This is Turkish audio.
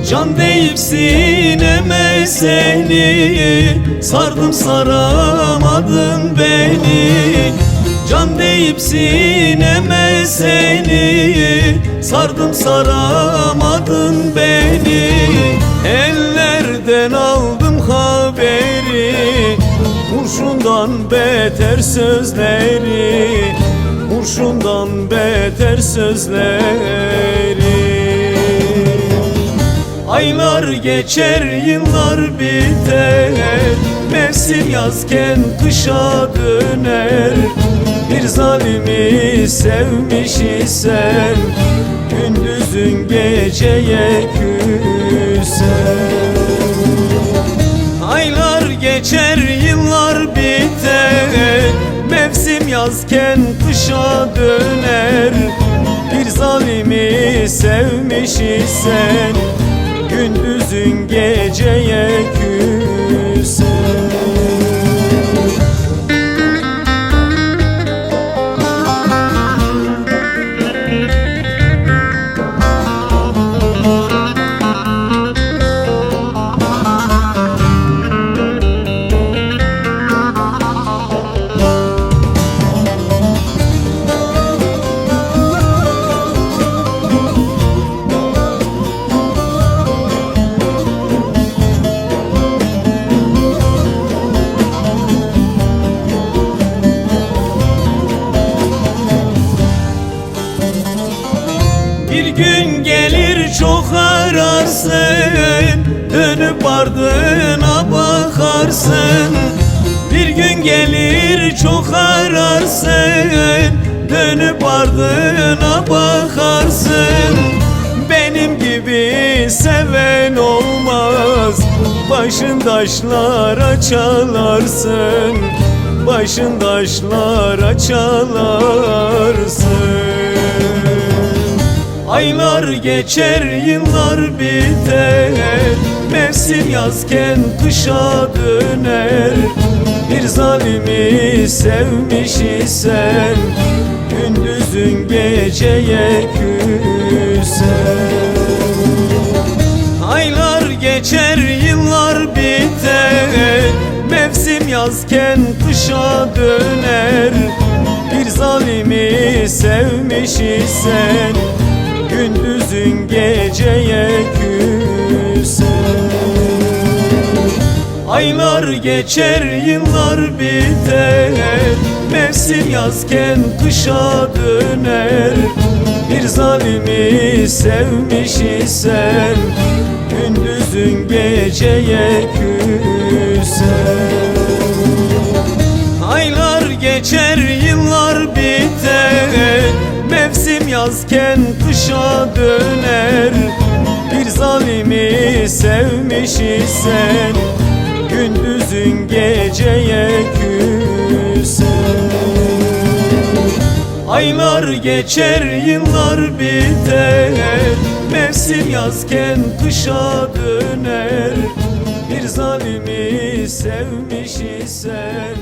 Can deyip sineme seni sardım, saramadın beni. Can deyip sineme seni sardım, saramadın beni. Ellerden aldım haberi, kurşundan beter sözleri, kurşundan beter sözleri. Aylar geçer, yıllar biter, mevsim yazken kışa döner. Bir zalimi sevmiş isen gündüzün geceye küser. Aylar geçer, yıllar biter, mevsim yazken kışa döner. Bir zalimi sevmiş isen gündüzün geceye küser. Bir gün gelir çok ararsın, dönüp ardına bakarsın. Bir gün gelir çok ararsın, dönüp ardına bakarsın. Benim gibi seven olmaz, başın taşlara çalarsın, başın taşlara çalarsın. Aylar geçer, yıllar biter, mevsim yazken kışa döner. Bir zalimi sevmiş isen gündüzün geceye küser. Aylar geçer, yıllar biter, mevsim yazken kışa döner. Bir zalimi sevmiş isen gündüzün geceye küser. Aylar geçer, yıllar biter, mevsim yazken kışa döner. Bir zalimi sevmiş isen gündüzün geceye küser. Aylar geçer, yıllar biter, mevsim yazken kışa döner. Bir zalimi sevmiş isen gündüzün geceye küser. Aylar geçer, yıllar biter, mevsim yazken kışa döner. Bir zalimi sevmiş isen